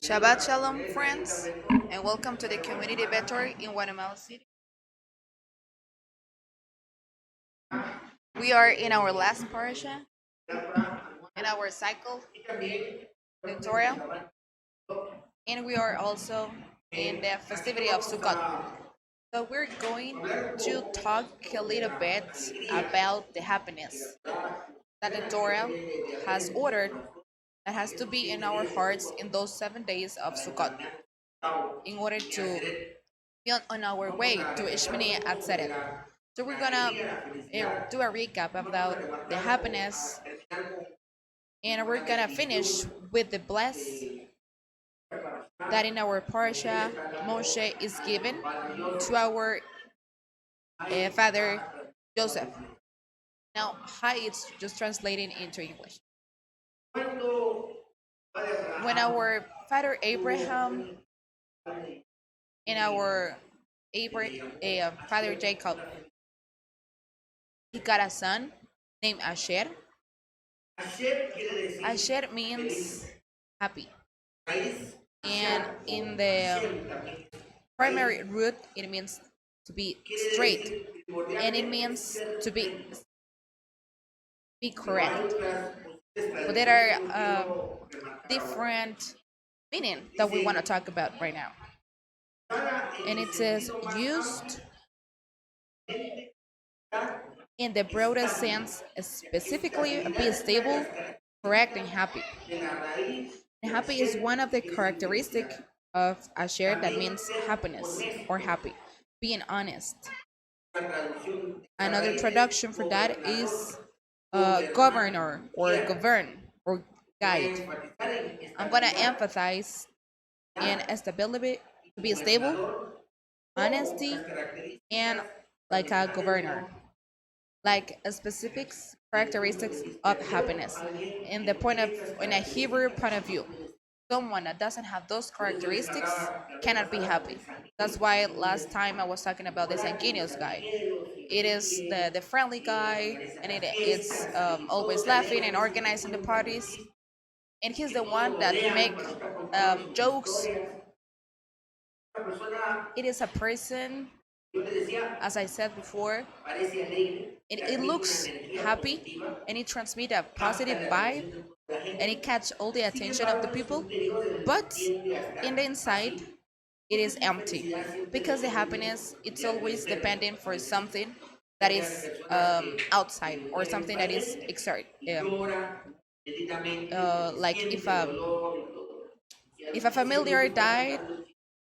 Shabbat Shalom, friends, and welcome to the community Betor in Guatemala City. We are in our last parasha in our cycle tutorial, and we are also in the festivity of Sukkot. So we're going to talk a little bit about the happiness that the Torah has ordered that has to be in our hearts in those 7 days of Sukkot in order to be on our way to Ishmini Atzeret. So we're gonna do a recap about the happiness, and we're gonna finish with the bless that in our parasha Moshe is given to our father Joseph. Now, hi, it's just translating into English. When our father Abraham and our father Jacob, he got a son named Asher. Asher means happy, and in the primary root, it means to be straight, and it means to be correct. But there are different meaning that we want to talk about right now, and it says used in the broadest sense, specifically be stable, correct, and happy. And happy is one of the characteristic of Asher that means happiness or happy, being honest. Another traduction for that is governor or govern or guide. I'm gonna emphasize in stability to be stable, honesty, and like a governor, like a specific characteristics of happiness in a Hebrew point of view. Someone that doesn't have those characteristics cannot be happy. That's why last time I was talking about the sanguineous guy. It is the friendly guy, and it's always laughing and organizing the parties. And he's the one that make jokes. It is a person, as I said before, it looks happy, and it transmits a positive vibe, and it catch all the attention of the people. But in the inside, it is empty because the happiness it's always dependent for something that is outside or something that is exert. Like if a familiar died,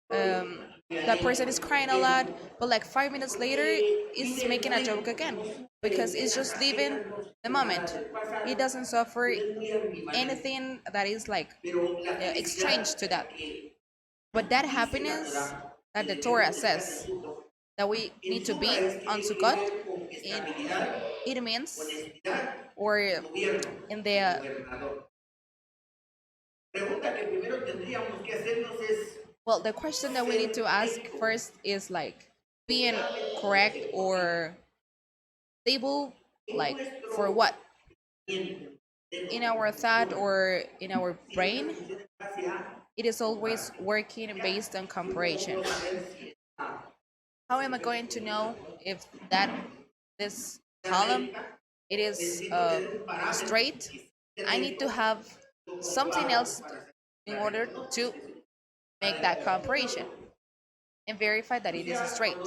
that person is crying a lot, but like 5 minutes later is making a joke again because it's just living the moment. He doesn't suffer anything that is like strange to that. But that happiness that the Torah says that we need to be on Sukkot, it means, or in the well, the question that we need to ask first is like being correct or stable, like for what? In our thought or in our brain, it is always working based on comparison. How am I going to know if that this column it is straight? I need to have something else in order to make that comparison and verify that it is straight.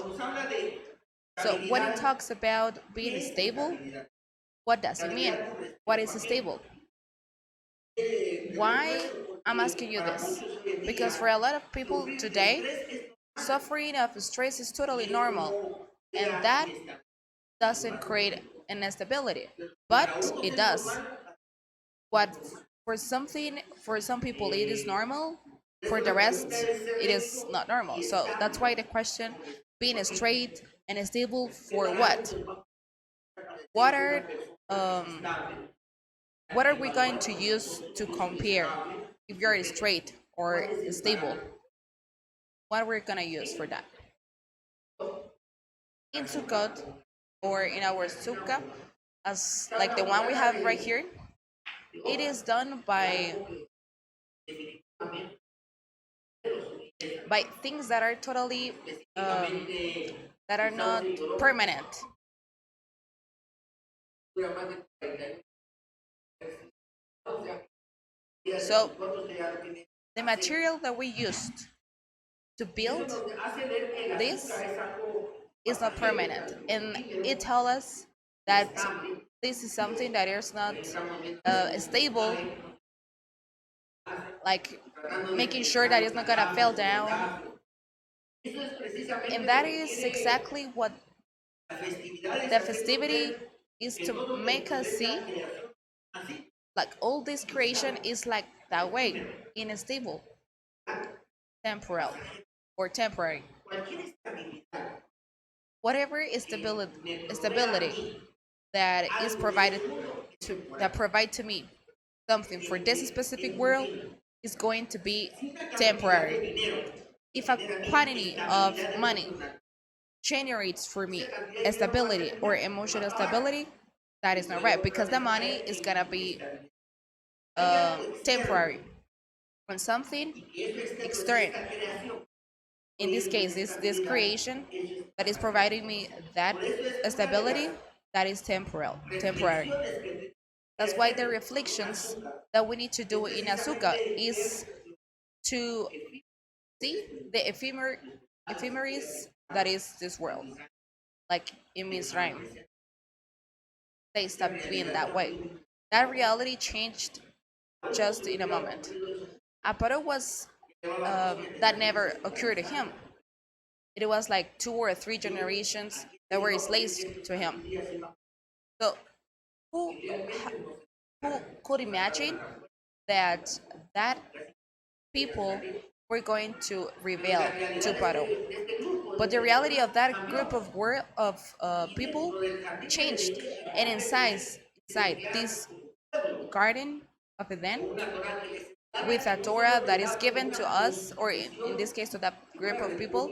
So when it talks about being stable, what does it mean? What is stable? Why I'm asking you this? Because for a lot of people today, suffering of stress is totally normal, and that doesn't create an instability, but it does. What for some people it is normal, for the rest it is not normal. So that's why the question being straight and stable for what? What are um, what are we going to use to compare if you're straight or stable? What are we gonna use for that? In Sukkot or in our sukkah, as like the one we have right here, it is done by things that are totally um, that are not permanent. So the material that we used to build this is not permanent, and it tells us that this is something that is not stable, like making sure that it's not gonna fall down. And that is exactly what the festivity is, to make us see, like all this creation is like that way, unstable, temporal, or temporary. Whatever is stability that is provided that provide to me something for this specific world is going to be temporary. If a quantity of money generates for me a stability or emotional stability, that is not right, because the money is gonna be temporary. When something external, in this case this creation that is providing me that stability, that is temporary. That's why the reflections that we need to do in Azuka is to see the ephemeris that is this world. Like in Mizraim, they stopped being that way. That reality changed just in a moment. Aparo was that never occurred to him. It was like 2 or 3 generations that were slaves to him. So who who could imagine that that people were going to rebel to Paro? But the reality of that group of people changed, and inside this garden of Eden, with a Torah that is given to us, or in this case to that group of people,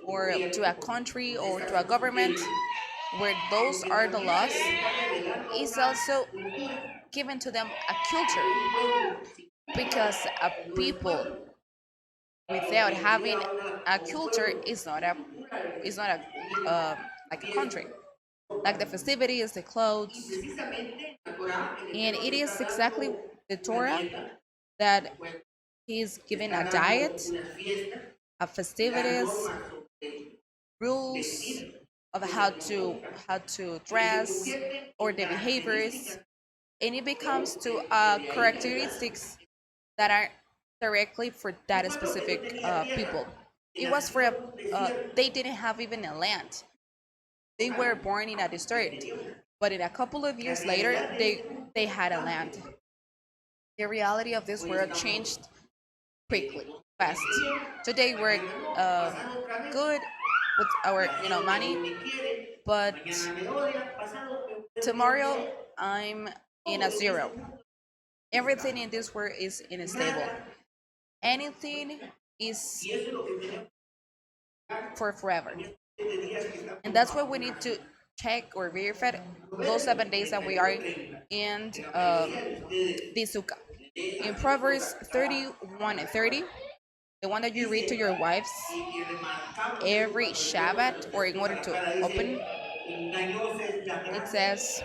or to a country or to a government, where those are the laws, is also given to them a culture, because a people without having a culture is not a like a country. Like the festivities, the clothes, and it is exactly the Torah that he's given a diet, a festivities, rules of how to dress, or the behaviors, and it becomes to characteristics that are directly for that specific people. It was for they didn't have even a land. They were born in a desert, but in a couple of years later, they had a land. The reality of this world changed quickly, fast. Today we're um, good with our money, but tomorrow I'm in a zero. Everything in this world is unstable. Anything is for forever. And that's why we need to check or verify those 7 days that we are in the sukkah. In Proverbs 31 and 30, the one that you read to your wives every Shabbat, or in order to open, it says,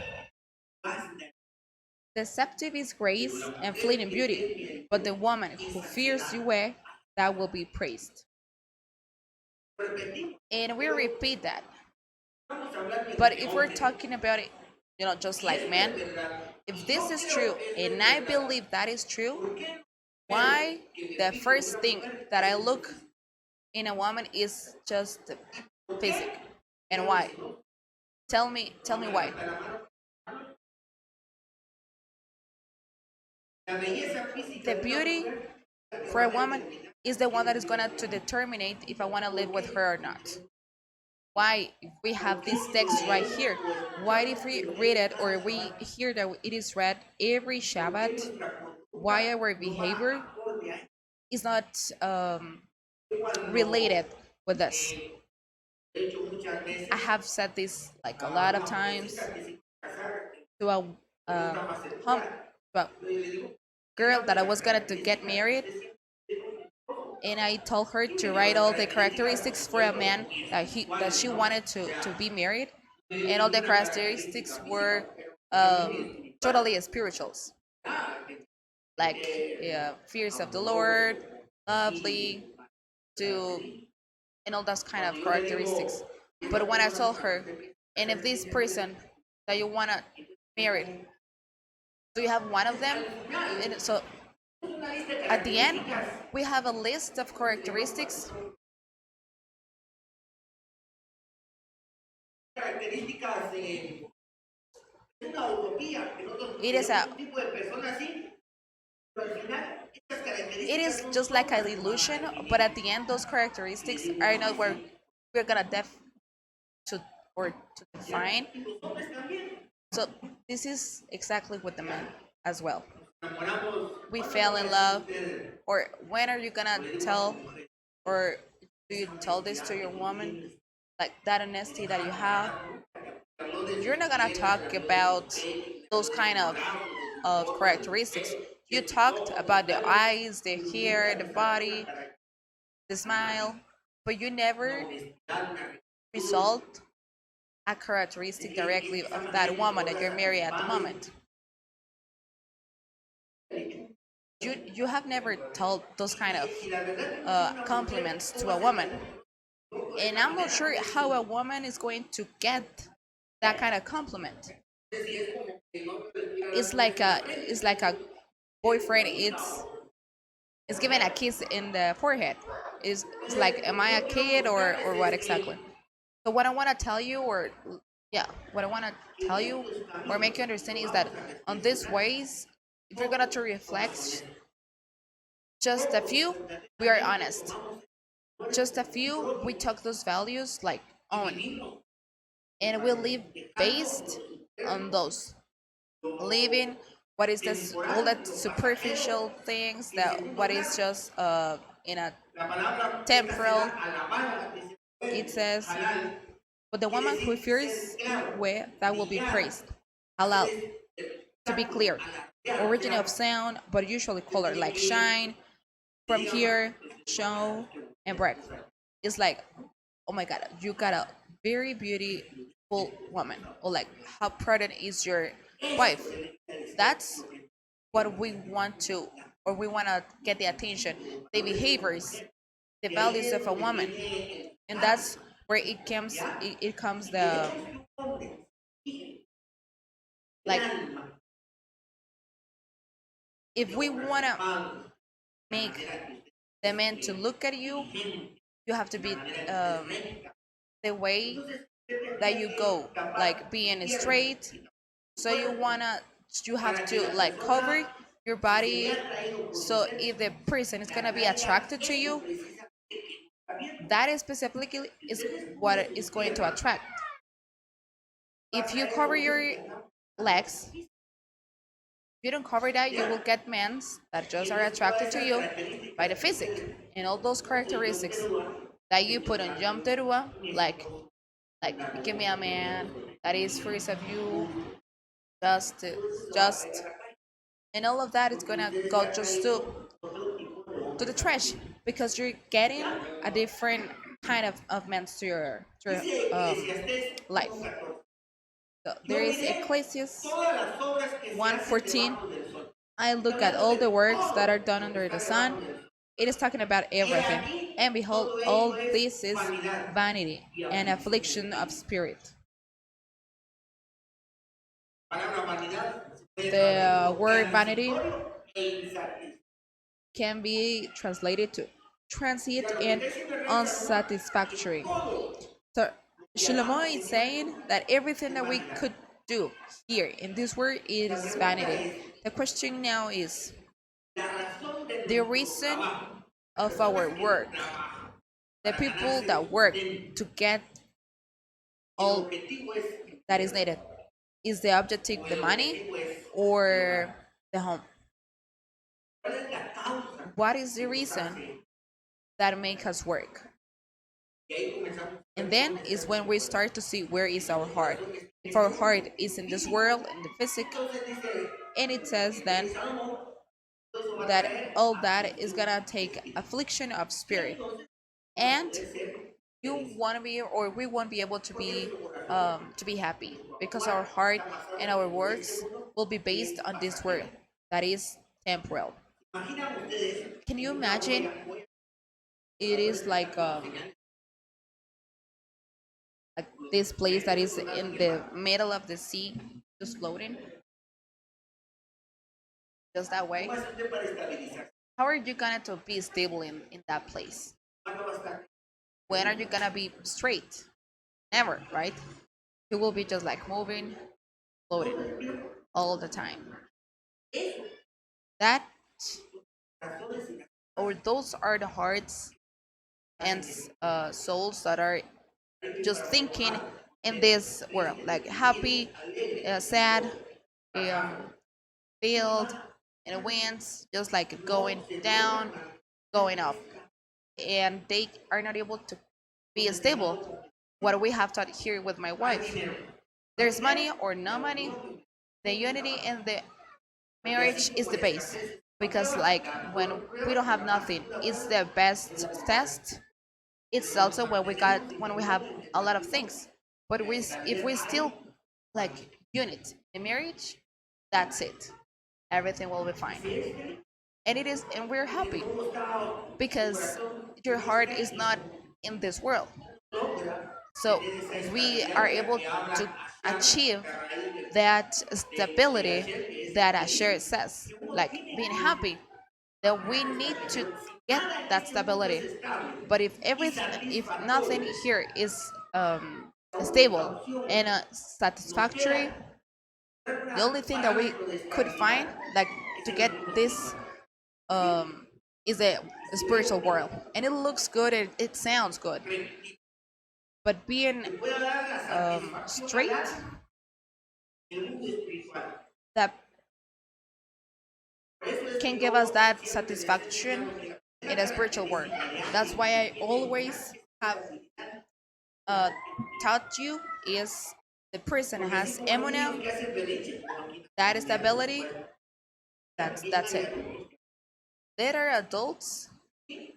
deceptive is grace and fleeting beauty, but the woman who fears Yahweh, that will be praised. And we repeat that. But if we're talking about it, just like man, if this is true, and I believe that is true, why the first thing that I look in a woman is just the physique? And why? Tell me why. The beauty for a woman is the one that is gonna to determine if I want to live with her or not. Why, if we have this text right here, why if we read it, or we hear that it is read every Shabbat, why our behavior is not related with this? I have said this like a lot of times to a um, hum, well, girl that I was gonna to get married, and I told her to write all the characteristics for a man that she wanted to be married, and all the characteristics were totally spirituals, like fears of the Lord, lovely, to and all those kind of characteristics. But when I told her, and if this person that you wanna marry, do you have one of them? And so at the end, we have a list of characteristics. It is a it is just like an illusion, but at the end, those characteristics are not where we're gonna to or to define. So this is exactly with the men as well. We fell in love, or when are you gonna tell, or do you tell this to your woman, like that honesty that you have? You're not gonna talk about those kind of characteristics. You talked about the eyes, the hair, the body, the smile, but you never result a characteristic directly of that woman that you're married at the moment. You have never told those kind of compliments to a woman, and I'm not sure how a woman is going to get that kind of compliment. It's like a boyfriend. It's giving a kiss in the forehead. It's like, am I a kid or what exactly? So what I want to tell you, or yeah, what I want to tell you or make you understand is that on these ways, if you're gonna to reflect just a few, we are honest. Just a few, we took those values like on, and we live based on those. Living what is this all that superficial things, that what is just in a temporal. It says, but the woman who fears Yahweh, that will be praised. Halal, to be clear, origin of sound, but usually color, like shine, from here, show, and bright. It's like, oh my god, you got a very beautiful woman, or like how prudent is your wife. That's what we want to, or we want to get the attention, the behaviors, the values of a woman, and that's where it comes the, like, if we want to make the man to look at you, you have to be the way that you go, like being straight. So you have to like cover your body, so if the person is gonna be attracted to you, that is specifically is what is going to attract. If you cover your legs, if you don't cover that, you will get men that just are attracted to you by the physique and all those characteristics that you put on Yom Teruah, like give me a man that is first of you, just just and all of that is gonna go just to the trash, because you're getting a different kind of men to your life. So there is Ecclesiastes 1:14. I look at all the works that are done under the sun. It is talking about everything. And behold, all this is vanity and affliction of spirit. The word vanity can be translated to transient and unsatisfactory. So Shlomo is saying that everything that we could do here in this world is vanity. The question now is the reason of our work, the people that work to get all that is needed. Is the objective the money or the home? What is the reason that make us work? And then is when we start to see where is our heart. If our heart is in this world, in the physic, and it says then that all that is gonna take affliction of spirit, and you want to be, or we won't be able to be happy because our heart and our works will be based on this world that is temporal. Can you imagine? It is like this place that is in the middle of the sea, just floating, just that way. How are you gonna to be stable in that place? When are you gonna be straight? Never, right? You will be just like moving, floating all the time. That, or those are the hearts and souls that are just thinking in this world, like happy, sad, um, filled, and it winds, just like going down, going up, and they are not able to be stable. What we have taught here with my wife, there's money or no money, the unity in the marriage is the base, because like when we don't have nothing, it's the best test. It's also when we have a lot of things, but if we still like unit in marriage, that's it, everything will be fine. And it is, and we're happy because your heart is not in this world. So we are able to achieve that stability that Asher says, like being happy, that we need to get that stability. But if nothing here is stable and satisfactory, the only thing that we could find, like to get this, um, is a spiritual world, and it looks good, it sounds good, but being straight, that can give us that satisfaction in a spiritual world. That's why I always have uh, taught you is the person has emunah, that stability. That's it. There are adults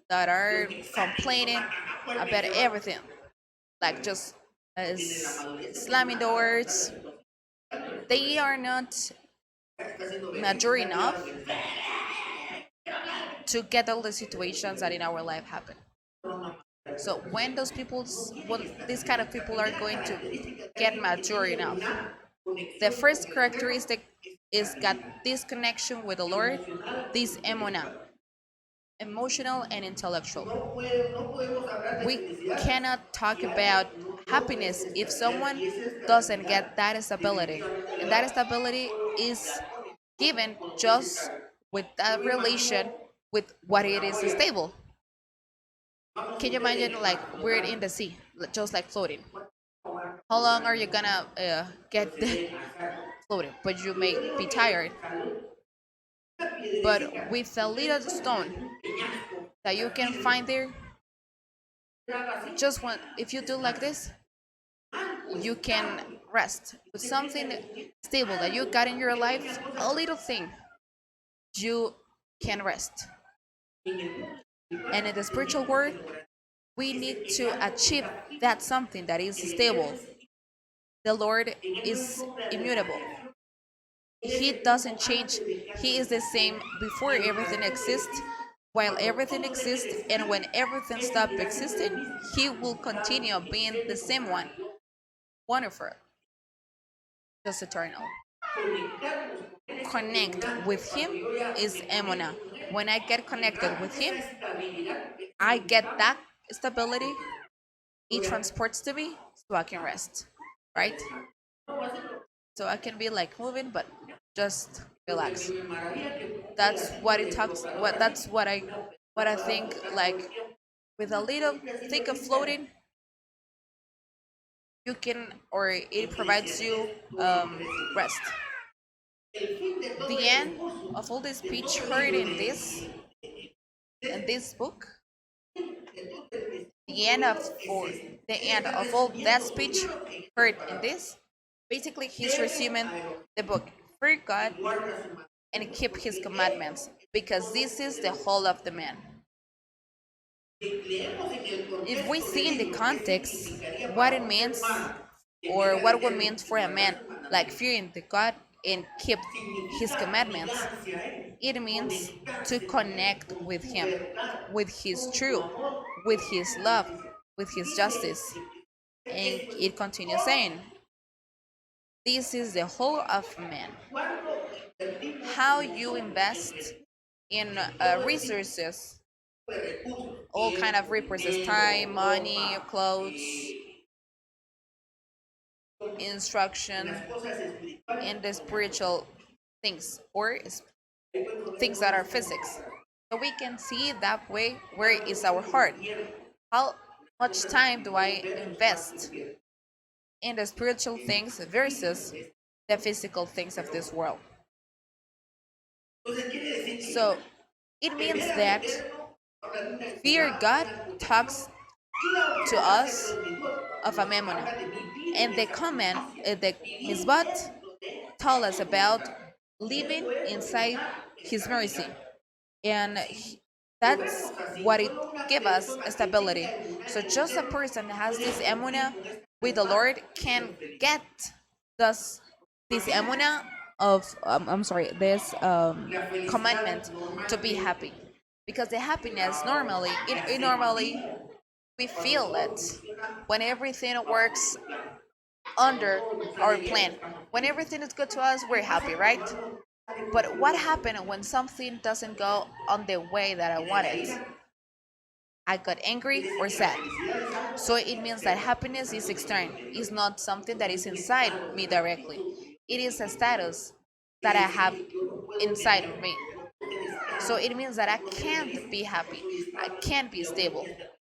that are complaining about everything, like just slamming doors. They are not mature enough to get all the situations that in our life happen. So when these kind of people are going to get mature enough, the first characteristic is got this connection with the Lord, this emona, emotional and intellectual. We cannot talk about happiness if someone doesn't get that stability. And that stability is given just with that relation with what it is stable. Can you imagine like we're in the sea, just like floating? How long are you gonna get floating? But you may be tired. But with a little stone that you can find there, just one, if you do like this, you can rest with something stable that you got in your life, a little thing, you can rest. And in the spiritual world, we need to achieve that something that is stable. The Lord is immutable. He doesn't change. He is the same before everything exists, while everything exists, and when everything stops existing, He will continue being the same one. Wonderful. Just eternal. Connect with Him is Emona. When I get connected with Him, I get that stability. It transports to me so I can rest. Right? So I can be like moving, but just relax. That's what it talks. What I think. Like with a little think of floating, you can, or it provides you rest. The end of all this speech heard in this book, the end of for the end of all that speech heard in this, basically he's resuming the book. Fear God and keep his commandments, because this is the whole of the man. If we see in the context what it means, or what would mean for a man like fearing the God and keep his commandments, it means to connect with him, with his truth, with his love, with his justice. And it continues saying, this is the whole of man. How you invest in resources, all kind of resources, time, money, clothes, instruction, and the spiritual things, or things that are physics. So we can see that way, where is our heart? How much time do I invest in the spiritual things versus the physical things of this world? So it means that fear God talks to us of a memona, and the comment, the misbot, tell us about living inside His mercy, and that's what it give us stability. So just a person that has this emuna with the Lord can get thus this emuna of I'm sorry, this commandment to be happy, because the happiness normally in normally we feel it when everything works under our plan. When everything is good to us, we're happy, right? But what happened when something doesn't go on the way that I wanted? I got angry or sad. So it means that happiness is external, it's not something that is inside me directly. It is a status that I have inside of me. So it means that I can't be happy, I can't be stable.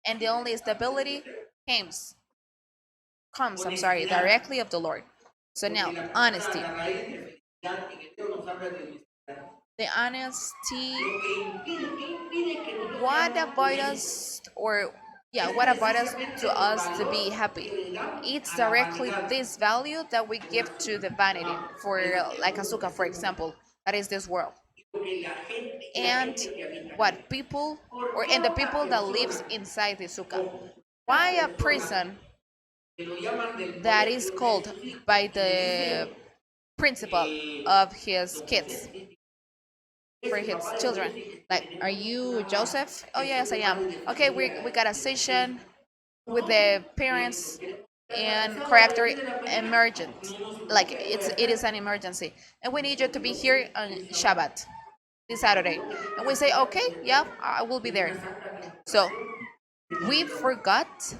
And the only stability comes, I'm sorry, directly of the Lord. So now, honesty. The honesty, what avoid us, or yeah, what avoid us to be happy? It's directly this value that we give to the vanity, for like azúcar, for example, that is this world. And what people, or and the people that lives inside the suka. Why a prison that is called by the principal of his kids, for his children? Like, are you Joseph? Oh yes, I am. Okay, we got a session with the parents and character emergent. Like it is an emergency, and we need you to be here on Shabbat this Saturday. And we say, okay, yeah, I will be there. So we forgot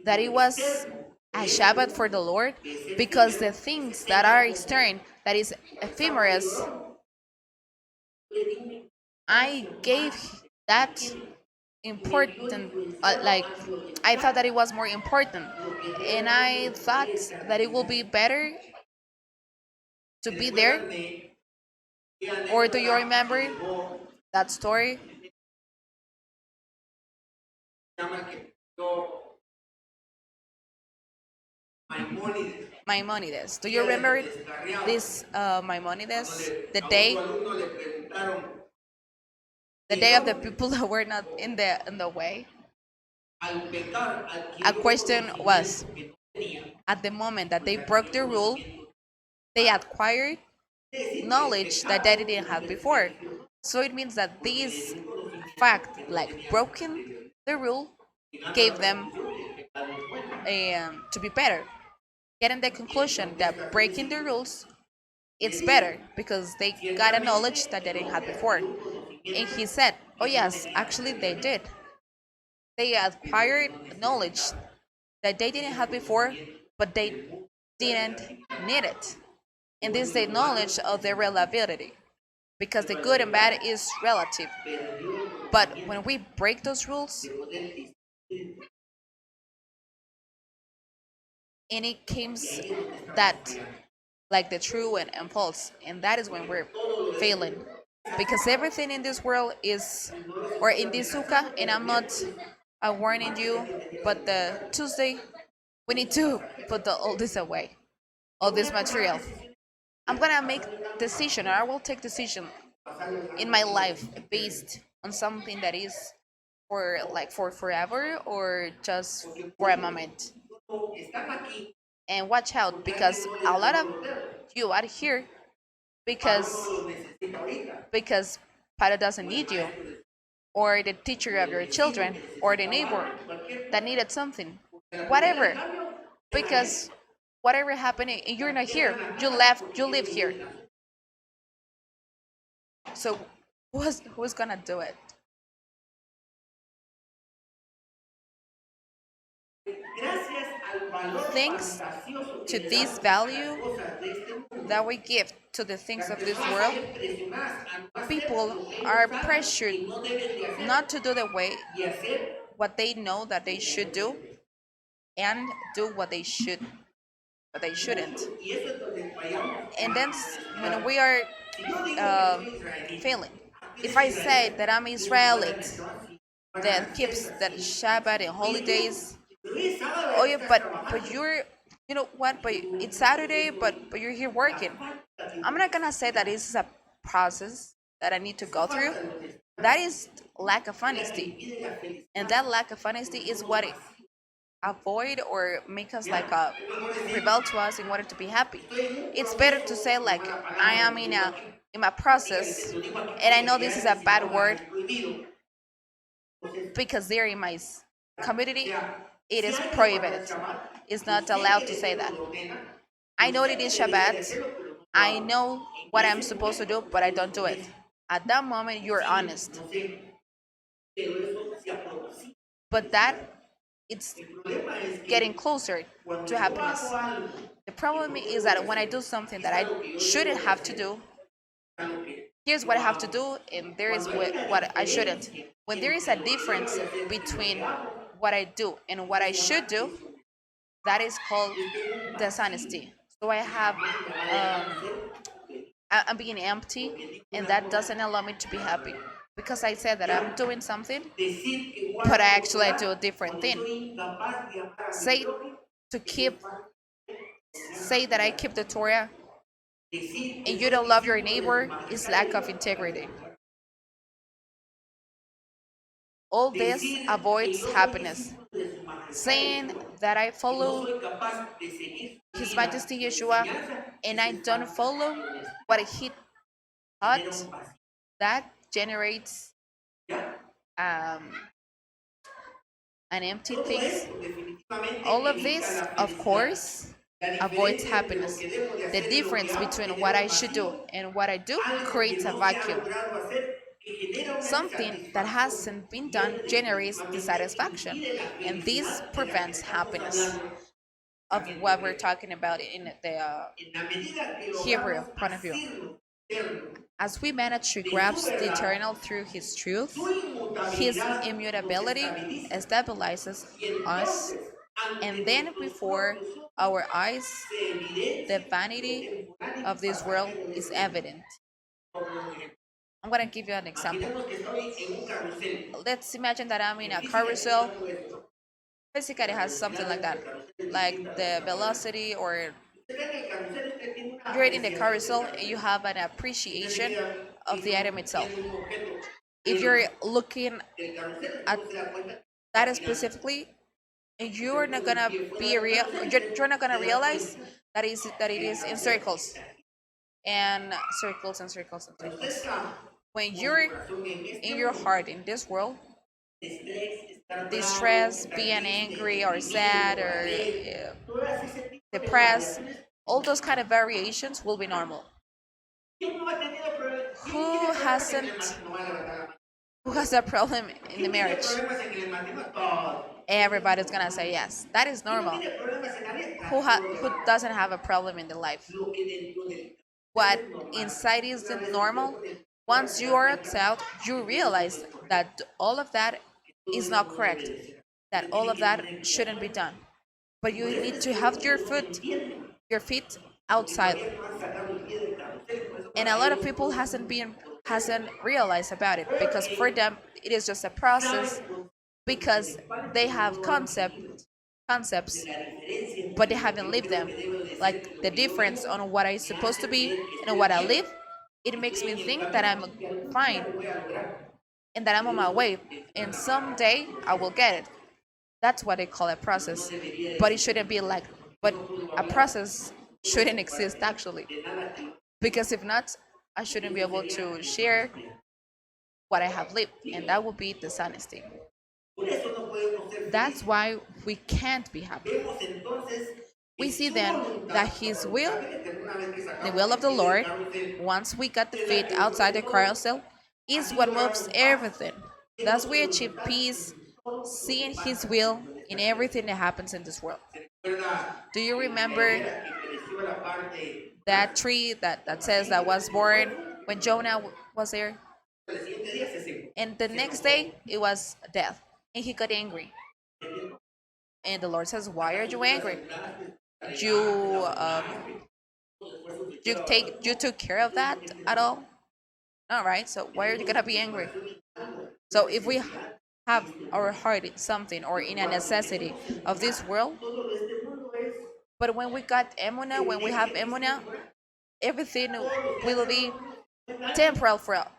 that it was a Shabbat for the Lord, because the things that are external, that is ephemeris, I gave that important, like I thought that it was more important, and I thought that it will be better to be there. Or do you remember that story? Maimonides. Do you remember this Maimonides? The day of the people that were not in the way. A question was, at the moment that they broke the rule, they acquired knowledge that they didn't have before. So it means that this fact, like broken the rule, gave them to be better. Getting the conclusion that breaking the rules it's better, because they got a knowledge that they didn't have before. And he said, "Oh yes, actually they did. They acquired knowledge that they didn't have before, but they didn't need it. And this is the knowledge of their reliability, because the good and bad is relative. But when we break those rules, and it comes that like the true and false, and that is when we're failing, because everything in this world is, or in this sukkah, and I'm not I warning you, but the Tuesday we need to put all this away, all this material. I'm gonna make decision, or I will take decision in my life based on something that is for like for forever or just for a moment. And watch out because a lot of you are here because Paro doesn't need you, or the teacher of your children, or the neighbor that needed something, whatever. Because whatever happened, you're not here. You left. You live here. So who's gonna do it? Thanks to this value that we give to the things of this world, people are pressured not to do the way what they know that they should do and do what they shouldn't. And then when we are um, failing, if I say that I'm Israelite that keeps that Shabbat and holidays, oh yeah, but you're, you know what? But it's Saturday, but you're here working. I'm not gonna say that this is a process that I need to go through. That is lack of honesty, and that lack of honesty is what it avoid or make us like rebel to us in order to be happy. It's better to say like I am in my process, and I know this is a bad word because they're in my community. It is prohibited. It's not allowed to say that. I know it is Shabbat. I know what I'm supposed to do, but I don't do it. At that moment, you're honest. But that it's getting closer to happiness. The problem is that when I do something that I shouldn't have to do, here's what I have to do, and there is what I shouldn't. When there is a difference between what I do and what I should do, that is called dishonesty. So I have, I'm being empty, and that doesn't allow me to be happy because I said that I'm doing something, but I actually do a different thing. Say to keep, say that I keep the Torah, and you don't love your neighbor is lack of integrity. All this avoids happiness. Saying that I follow His Majesty Yeshua and I don't follow what He taught, that generates um, an empty things. All of this, of course, avoids happiness. The difference between what I should do and what I do creates a vacuum. Something that hasn't been done generates dissatisfaction, and this prevents happiness of what we're talking about in the Hebrew point of view. As we manage to grasp the eternal through His truth, His immutability stabilizes us, and then before our eyes, the vanity of this world is evident. I'm gonna give you an example. Let's imagine that I'm in a carousel. Basically, it has something like that, like the velocity, or you're in the carousel and you have an appreciation of the item itself. If you're looking at that specifically, you're not gonna be real. You're not gonna realize that it is in circles and circles and circles and circles. When you're in your heart in this world, distress, being angry or sad or depressed, all those kind of variations will be normal. Who hasn't? Who has a problem in the marriage? Everybody's gonna say yes. That is normal. Who doesn't have a problem in the life? What inside is the normal? Once you are out, you realize that all of that is not correct. That all of that shouldn't be done. But you need to have your feet outside. And a lot of people hasn't realized about it because for them it is just a process because they have concepts, but they haven't lived them. Like the difference on what I'm supposed to be and what I live, it makes me think that I'm fine and that I'm on my way, and someday I will get it. That's what they call a process. But it shouldn't be like, but a process shouldn't exist actually. Because if not, I shouldn't be able to share what I have lived, and that would be dishonesty. That's why we can't be happy. We see then that His will, the will of the Lord, once we got the feet outside the carousel, is what moves everything. Thus, we achieve peace, seeing His will in everything that happens in this world. Do you remember that tree that says that was born when Jonah was there? And the next day, it was death. And he got angry. And the Lord says, "Why are you angry? You you took care of that at all? All right. So why are you gonna be angry?" So if we have our heart in something or in a necessity of this world, but when we got emuna, when we have emuna, everything will be temporal for us.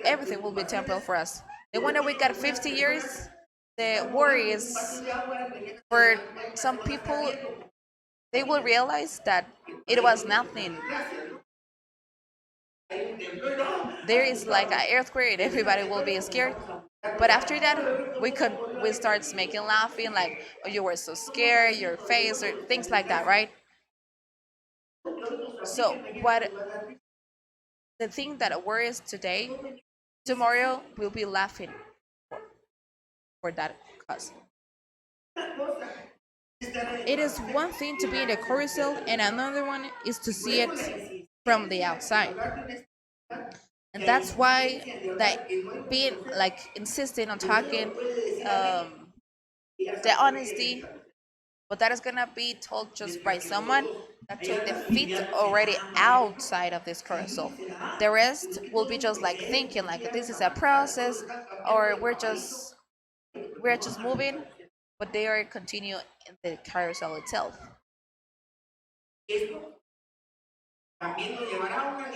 Everything will be temporal for us. The one that we got 50 years, the worry is for some people, they will realize that it was nothing. There is like an earthquake and everybody will be scared. But after that, we start making laughing like, oh, you were so scared, your face or things like that, right? So what the thing that worries today, tomorrow we'll be laughing for that cause. It is one thing to be in the carousel, and another one is to see it from the outside. And that's why that being like insisting on talking the honesty, but that is gonna be told just by someone that took the feet already outside of this carousel. The rest will be just like thinking like this is a process, or we're just moving, but they are continue in the carousel itself.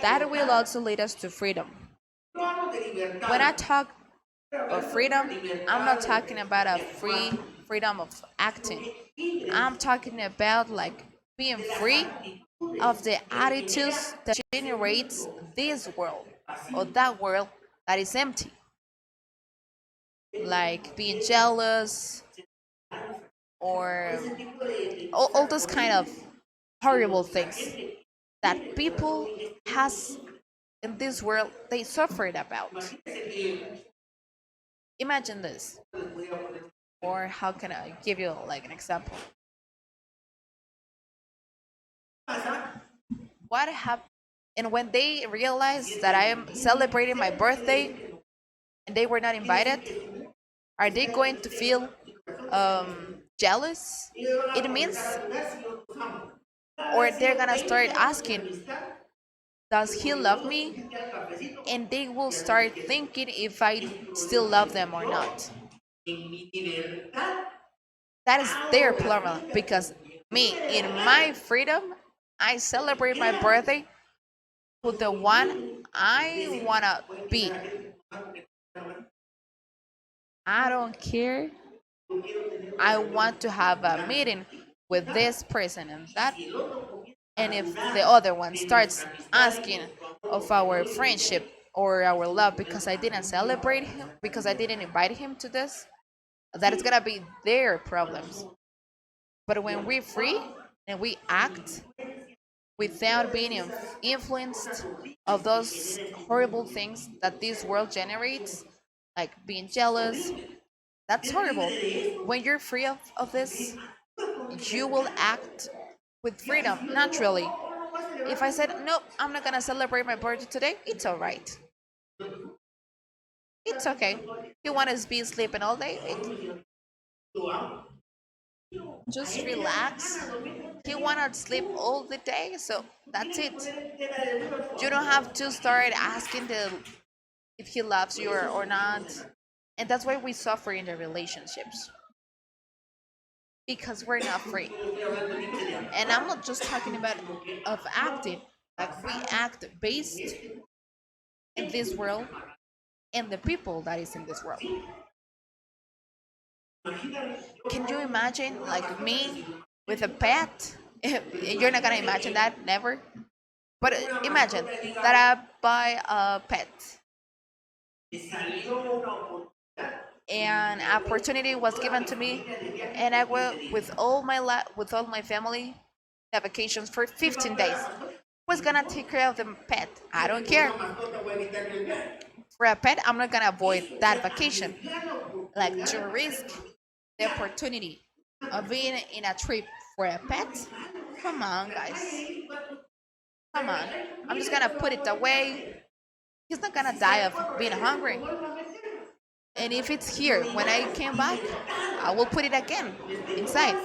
That will also lead us to freedom. When I talk of freedom, I'm not talking about a freedom of acting. I'm talking about like being free of the attitudes that generates this world or that world that is empty. Like being jealous or all those kind of horrible things that people has in this world they suffered about. Imagine this, or how can I give you like an example? What happened? And when they realize that I am celebrating my birthday and they were not invited, are they going to feel jealous? It means, or they're gonna start asking, does he love me? And they will start thinking if I still love them or not. That is their problem because me, in my freedom, I celebrate my birthday with the one I wanna be. I don't care. I want to have a meeting with this person and that. And if the other one starts asking of our friendship or our love because I didn't celebrate him, because I didn't invite him to this, that is gonna be their problems. But when we're free and we act without being influenced of those horrible things that this world generates, like being jealous, that's horrible. When you're free of this, you will act with freedom naturally. If I said, nope, I'm not gonna celebrate my birthday today, it's all right. It's okay. You want to be sleeping all day? Just relax. You want to sleep all the day? So that's it. You don't have to start asking the if he loves you or not. And that's why we suffer in the relationships, because we're not free. And I'm not just talking about of acting, like we act based in this world and the people that is in this world. Can you imagine like me with a pet? You're not gonna imagine that, never. But imagine that I buy a pet and opportunity was given to me, and I will with with all my family have vacations for 15 days. Who's gonna take care of the pet? I don't care. For a pet, I'm not gonna avoid that vacation. Like to risk the opportunity of being in a trip for a pet? Come on, guys. Come on. I'm just gonna put it away. He's not gonna die of being hungry. And if it's here when I came back, I will put it again inside.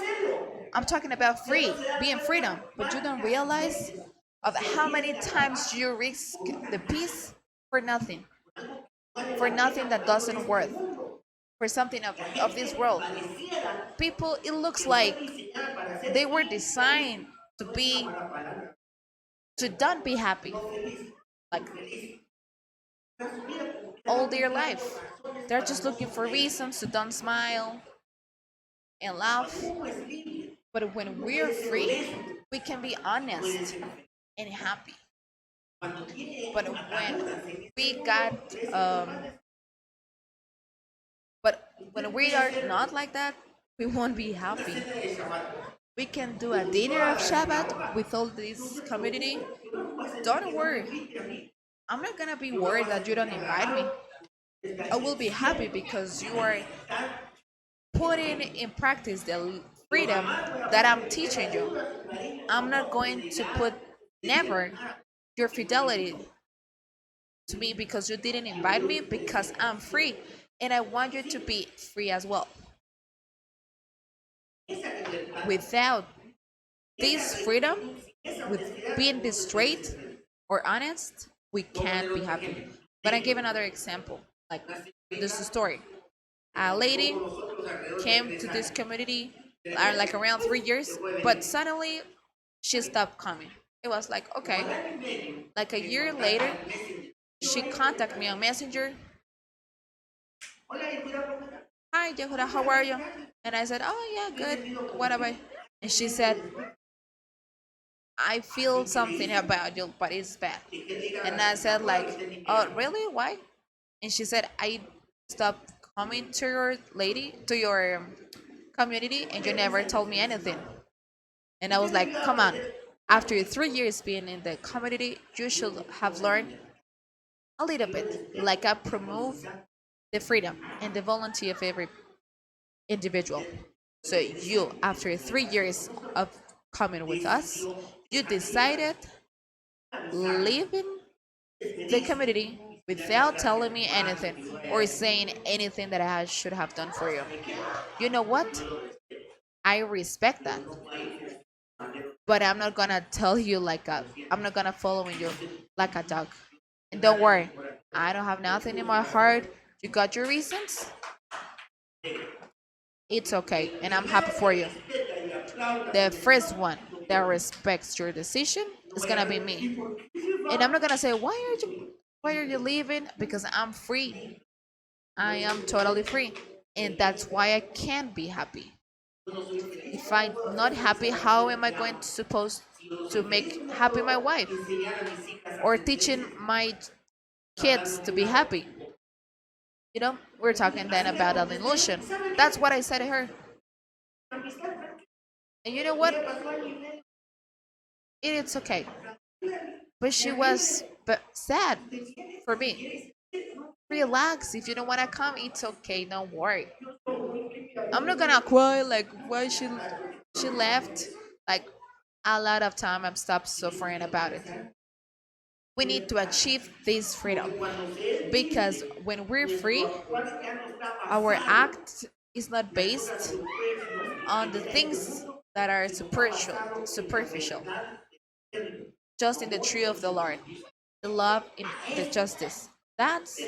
I'm talking about free, being freedom. But you don't realize of how many times you risk the peace for nothing. For nothing that doesn't worth. For something of this world. People, it looks like they were designed to be to don't be happy. Like all their life. They're just looking for reasons to don't smile and laugh. But when we're free, we can be honest and happy. But when we got, but when we are not like that, we won't be happy. We can do a dinner of Shabbat with all this community. Don't worry. I'm not gonna be worried that you don't invite me. I will be happy because you are putting in practice the freedom that I'm teaching you. I'm not going to put never your fidelity to me because you didn't invite me because I'm free and I want you to be free as well. Without this freedom, with being this straight or honest, we can't be happy. But I give another example. Like this story. A lady came to this community like around 3 years, but suddenly she stopped coming. It was like, okay. Like a year later, she contacted me on Messenger. Hi, Yehuda, how are you? And I said, oh, yeah, good. What about you? And she said, I feel something about you, but it's bad. And I said, like, oh, really? Why? And she said, I stopped coming to your to your community, and you never told me anything. And I was like, come on. After 3 years being in the community, you should have learned a little bit. Like I promote the freedom and the volunteer of every individual. So you, after 3 years of coming with us, you decided leaving the community without telling me anything or saying anything that I should have done for you. You know what? I respect that. But I'm not gonna tell you I'm not gonna follow you like a dog. And don't worry, I don't have nothing in my heart. You got your reasons? It's okay, and I'm happy for you. The first one that respects your decision is gonna be me. And I'm not gonna say why are you leaving? Because I'm free. I am totally free. And that's why I can be happy. If I'm not happy, how am I going to supposed to make happy my wife or teaching my kids to be happy? We're talking then about an illusion. That's what I said to her. And you know what? It's okay. But she was sad for me. Relax. If you don't want to come, it's okay. Don't worry. I'm not gonna cry like why she left. Like a lot of time I'm stopped suffering about it. We need to achieve this freedom because when we're free, our act is not based on the things that are superficial, just in the tree of the Lord, the love in the justice. That's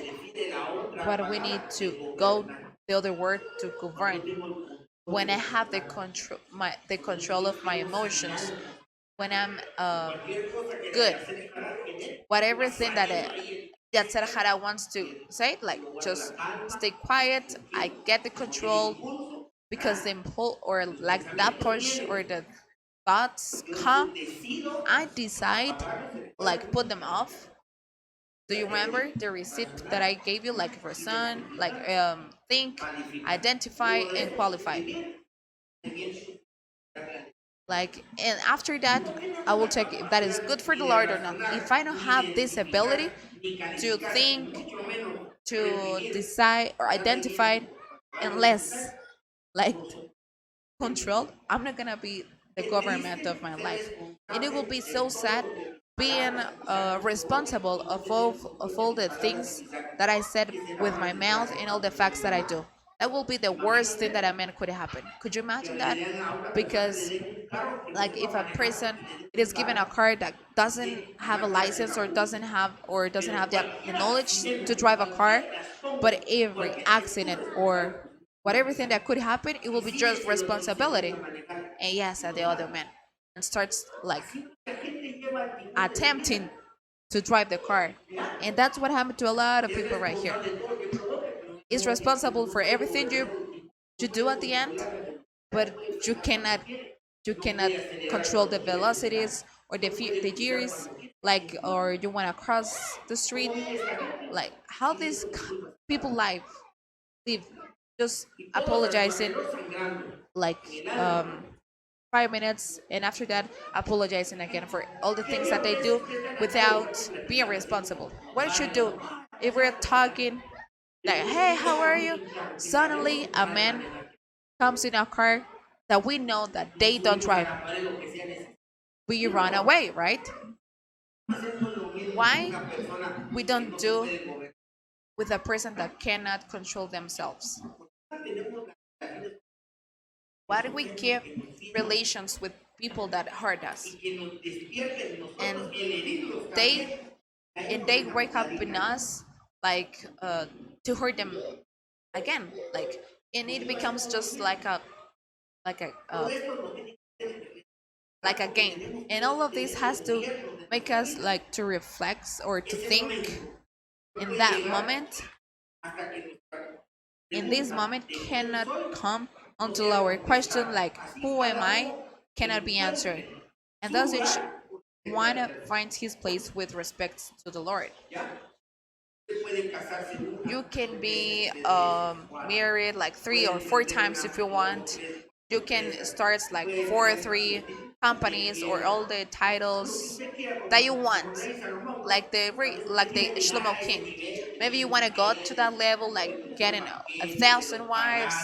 what we need to go the other word to govern. When I have the control of my emotions, when I'm good, whatever thing that Sarahara wants to say, like just stay quiet. I get the control because the impulse or like that push or the thoughts come. I decide, like put them off. Do you remember the receipt that I gave you, like for sun, like think, identify, and qualify? Like, and after that, I will check if that is good for the Lord or not. If I don't have this ability to think, to decide or identify, unless like controlled, I'm not gonna be the government of my life, and it will be so sad being responsible of all the things that I said with my mouth and all the facts that I do. That will be the worst thing that a man could happen. Could you imagine that? Because like if a person it is given a car that doesn't have a license or doesn't have the knowledge to drive a car, but every accident or whatever thing that could happen, it will be just responsibility and yes at the other man and starts like attempting to drive the car, and that's what happened to a lot of people right here. Is responsible for everything you do at the end, but you cannot you cannot control the velocities or the gears, like or you want to cross the street, like how these people live just apologizing like 5 minutes and after that apologizing again for all the things that they do without being responsible. What should do if we're talking like, hey, how are you? Suddenly a man comes in a car that we know that they don't drive. We run away, right? Why we don't do with a person that cannot control themselves? Why do we keep relations with people that hurt us? And they they wake up in us like to hurt them again, like, and it becomes just like a like a game, and all of this has to make us like to reflect or to think in that moment. In this moment cannot come until our question like who am I cannot be answered, and thus each one finds his place with respect to the Lord. You can be married like 3 or 4 times if you want. You can start like 4 or 3 companies or all the titles that you want, like the Shlomo King. Maybe you want to go to that level, like getting 1,000 wives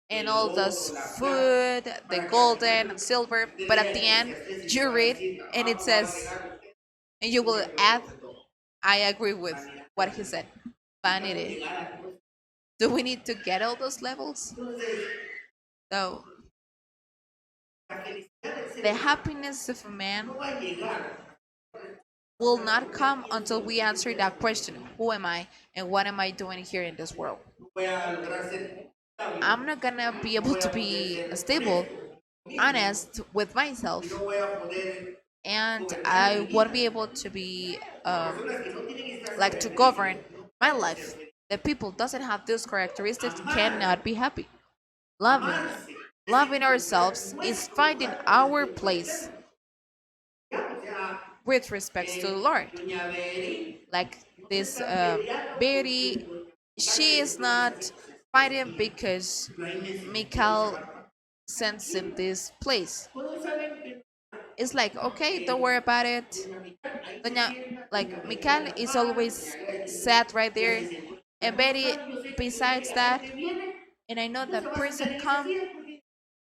and all those food, the golden and silver. But at the end, you read and it says, and you will add, I agree with what he said. Vanity. Do we need to get all those levels? So the happiness of a man will not come until we answer that question, who am I and what am I doing here in this world? I'm not gonna be able to be stable, honest with myself, and I won't be able to be like to govern my life. The people doesn't have these characteristics cannot be happy. Loving ourselves is finding our place with respect to the Lord. Like this Betty, she is not fighting because Mikal sends in this place. It's like, okay, don't worry about it. Doña, like Mikal is always sad right there, and Betty besides that, and I know that person come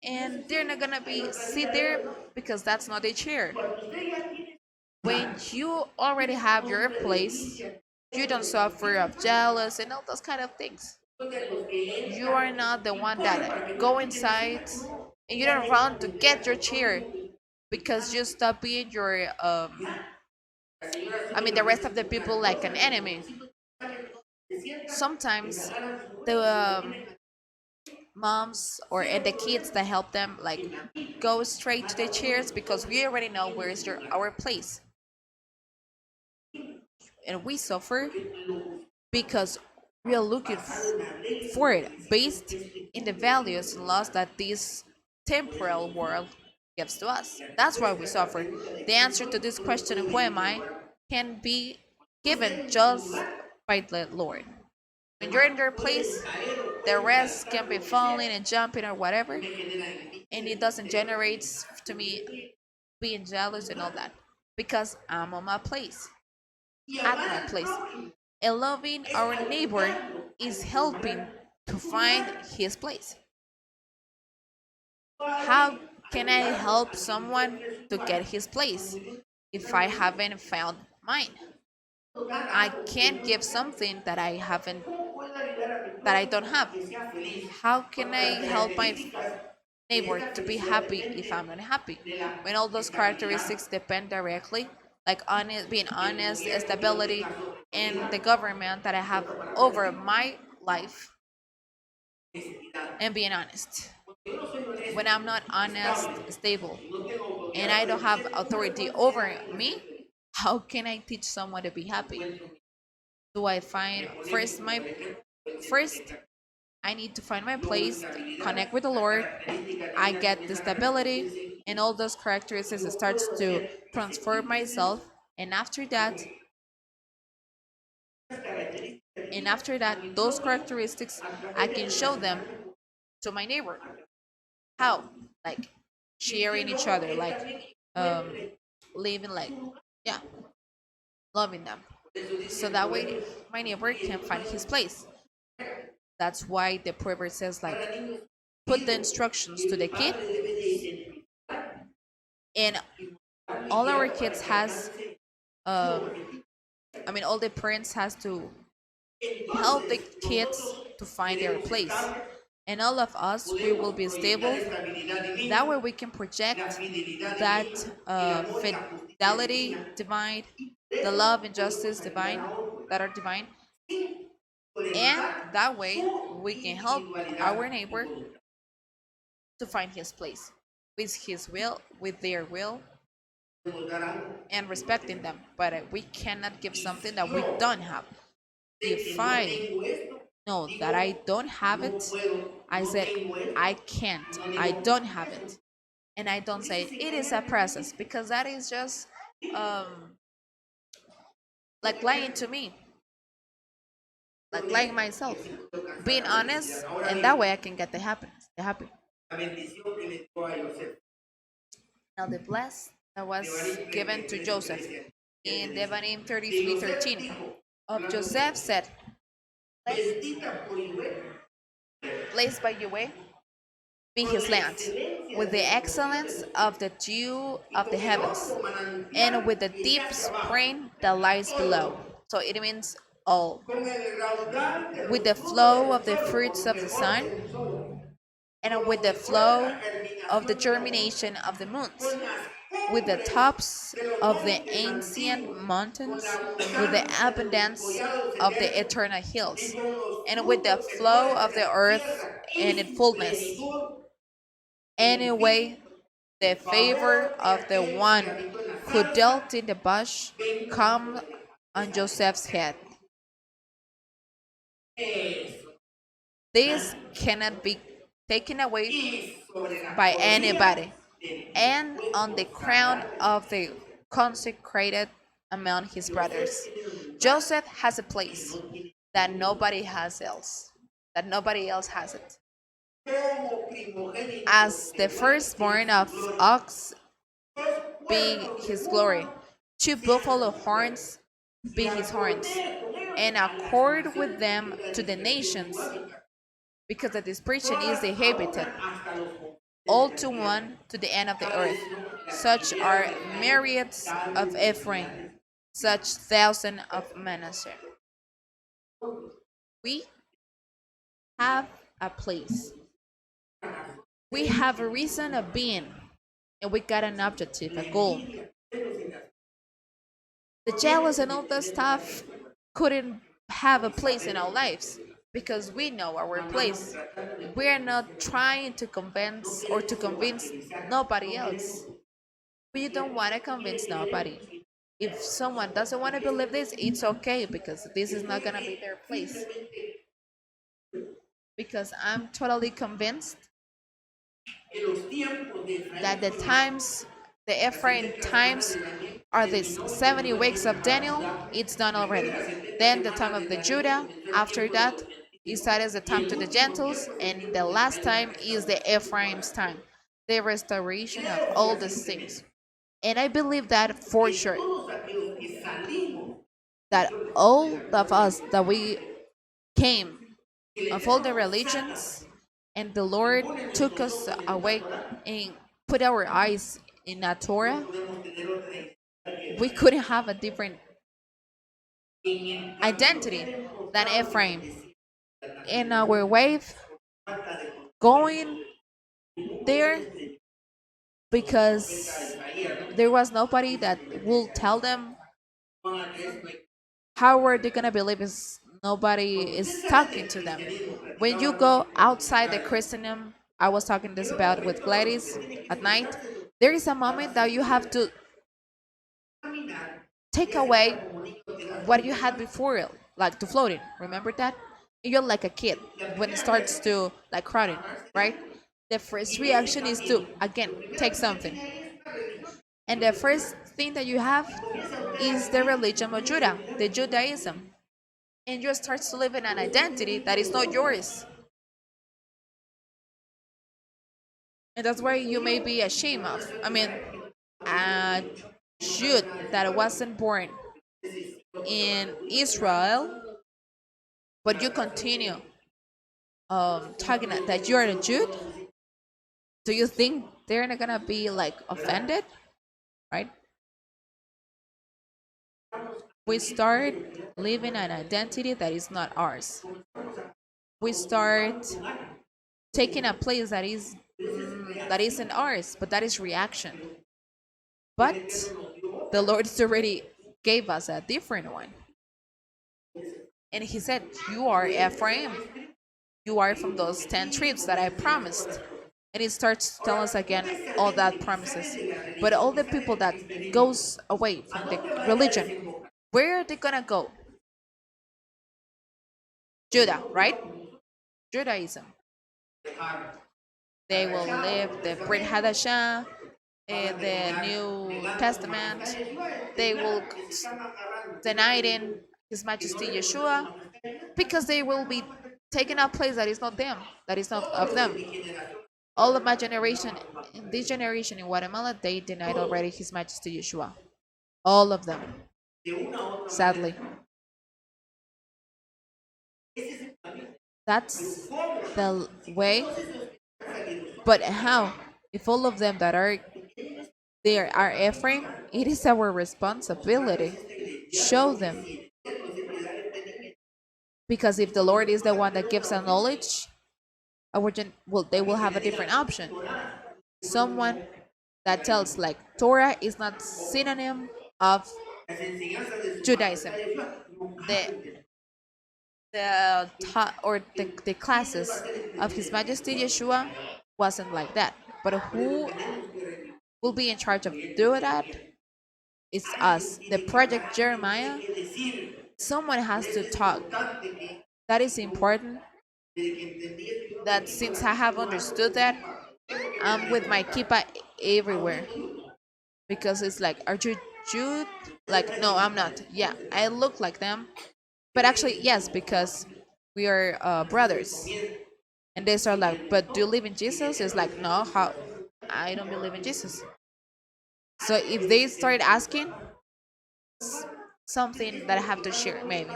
and they're not gonna be sit there because that's not their chair. When you already have your place, you don't suffer of jealous and all those kind of things. You are not the one that go inside and you don't run to get your chair because you stop being your I mean the rest of the people like an enemy. sometimes the moms or and the kids that help them like go straight to the chairs because we already know where is our place, and we suffer because we are looking for it based in the values and laws that this temporal world gives to us. That's why we suffer. The answer to this question, who am I, can be given just by the Lord. When you're in your place, the rest can be falling and jumping or whatever, and it doesn't generate to me being jealous and all that because I'm on my place, at my place. And loving our neighbor is helping to find his place. How can I help someone to get his place if I haven't found mine? I can't give something that I don't have. How can I help my neighbor to be happy if I'm not happy? When all those characteristics depend directly, like being honest, stability, and the government that I have over my life, and being honest. When I'm not honest, stable, and I don't have authority over me, how can I teach someone to be happy? Do I find first I need to find my place, connect with the Lord. I get the stability and all those characteristics starts to transform myself, and after that those characteristics I can show them to my neighbor. How? Like sharing each other, like living like, yeah, loving them. So that way my neighbor can find his place. That's why the proverb says like put the instructions to the kid, and all our kids has um all the parents has to help the kids to find their place, and all of us we will be stable. That way we can project that fidelity divine, the love and justice divine that are divine, and that way we can help our neighbor to find his place with his will, with their will, and respecting them. But we cannot give something that we don't have. If I know that I don't have it, I said I can't, I don't have it, and I don't say it is a process because that is just um, like lying to me, like lying myself, being honest, and that way I can get the happiness, the happy. Now the bless that was given to Joseph in Devarim 33:13 of Joseph said, blessed by Yahweh be his land, with the excellence of the dew of the heavens, and with the deep spring that lies below. So it means all. With the flow of the fruits of the sun, and with the flow of the germination of the moons, with the tops of the ancient mountains, with the abundance of the eternal hills, and with the flow of the earth and its fullness. Anyway, the favor of the one who dwelt in the bush come on Joseph's head. This cannot be taken away by anybody. And on the crown of the consecrated among his brothers, Joseph has a place that nobody has else, that nobody else has it. As the firstborn of ox be his glory, two buffalo horns be his horns, and accord with them to the nations, because the dispersion is the habited, all to one to the end of the earth. Such are myriads of Ephraim, such thousand of Manasseh. We have a place. We have a reason of being, and we got an objective, a goal. The jealous and all that stuff couldn't have a place in our lives because we know our place. We're not trying to convince or to convince nobody else. We don't want to convince nobody. If someone doesn't want to believe this, it's okay because this is not going to be their place. Because I'm totally convinced that the times, the Ephraim times, are these 70 weeks of Daniel. It's done already. Then the time of the Judah. After that, is that is the time to the Gentiles, and the last time is the Ephraim's time, the restoration of all these things. And I believe that for sure, that all of us that we came of all the religions, and the Lord took us away and put our eyes in a Torah, we couldn't have a different identity than Ephraim. In our wave going there, because there was nobody that will tell them how are they gonna believe is nobody is talking to them. When you go outside the Christendom, I was talking this about with Gladys at night. There is a moment that you have to take away what you had before, like to floating. Remember that? You're like a kid when it starts to like crowding, right? The first reaction is to again take something, and the first thing that you have is the religion of Judah, the Judaism, and you start to live in an identity that is not yours, and that's where you may be ashamed of. I mean, a Jude that wasn't born in Israel, but you continue talking that you're a Jude. Do you think they're not gonna be like offended, right? We start living an identity that is not ours. We start taking a place that is that isn't ours, but that is reaction. But the Lord's already gave us a different one. And he said, you are Ephraim. You are from those 10 tribes that I promised. And he starts to tell us again all that promises. But all the people that goes away from the religion, where are they gonna go? Judah, right? Judaism. They will live the Brit Hadashah, the New Testament. They will denying His Majesty Yeshua because they will be taking a place that is not them, that is not of them. All of my generation, in this generation in Guatemala, they denied already His Majesty Yeshua. All of them, sadly. That's the way. But how? If all of them that are there are Ephraim, it is our responsibility. Show them. Because if the Lord is the one that gives us knowledge, well, they will have a different option. Someone that tells like Torah is not synonym of Judaism. The the classes of His Majesty Yeshua wasn't like that. But who will be in charge of doing that? It's us. The Project Jeremiah. Someone has to talk. That is important. That since I have understood that, I'm with my kippa everywhere because it's like, are you Jude? Like, no, I'm not. Yeah, I look like them, but actually, yes, because we are brothers. And they start like, but do you believe in Jesus? It's like, no, how? I don't believe in Jesus. So if they start asking something that I have to share, maybe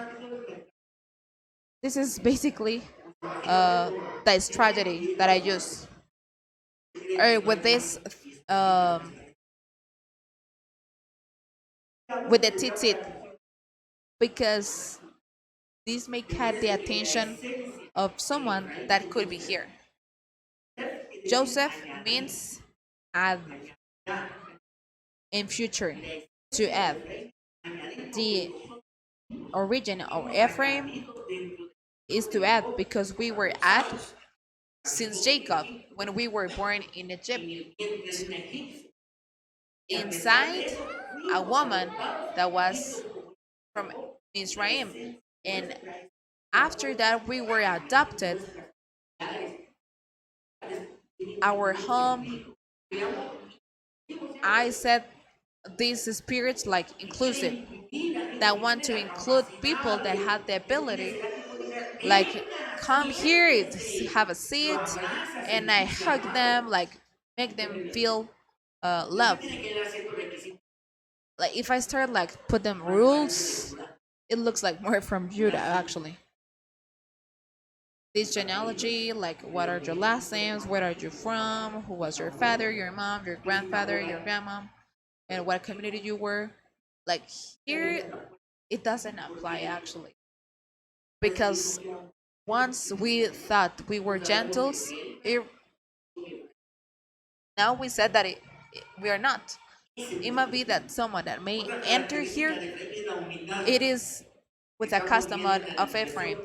this is basically the strategy that I use. With this, um, with the tzitzit, because this may catch the attention of someone that could be here. Joseph means add in future, to add. The origin of Ephraim is to add because we were at since Jacob when we were born in Egypt inside a woman that was from Israel, and after that we were adopted. Our home, I said, these spirits like inclusive that want to include people that have the ability like come here, have a seat, and I hug them, like make them feel love. Like if I start like put them rules, it looks like more from Judah actually. This genealogy, like what are your last names, where are you from, who was your father, your mom, your grandfather, your grandmom, and what community you were. Like here, it doesn't apply actually because once we thought we were gentles, it, now we said that we are not. It might be that someone that may enter here, it is with a custom of Ephraim.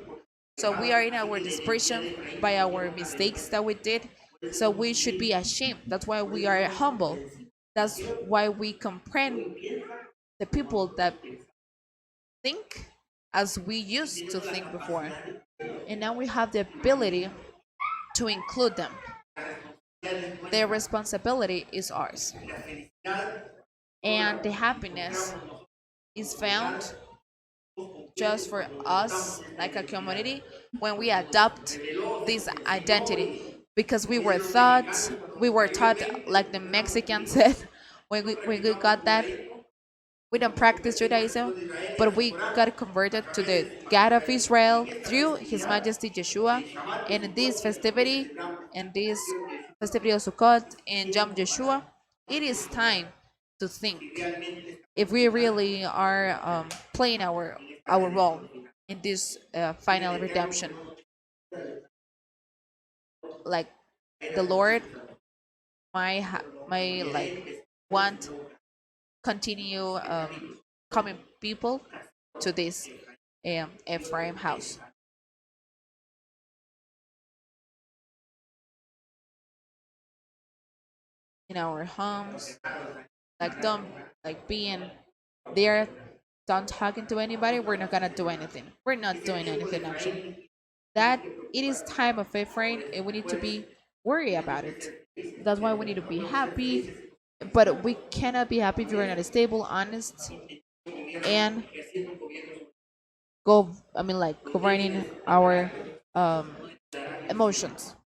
So we are in our dispersion by our mistakes that we did. So we should be ashamed. That's why we are humble. That's why we comprehend the people that think as we used to think before. And now we have the ability to include them. Their responsibility is ours. And the happiness is found just for us, like a community, when we adopt this identity. Because we were taught, like the Mexican said, when we got that, we don't practice Judaism, but we got converted to the God of Israel through His Majesty Yeshua. And in this festivity of Sukkot and Yom Yeshua, it is time to think if we really are playing our role in this final redemption. Like the Lord my like want continue coming people to this Ephraim house in our homes. Like don't like being there, don't talking to anybody. We're not gonna do anything. We're not doing anything actually. That it is time of Ephraim, and we need to be worried about it. That's why we need to be happy. But we cannot be happy if you're not stable, honest, and go. I mean, like governing our um, emotions.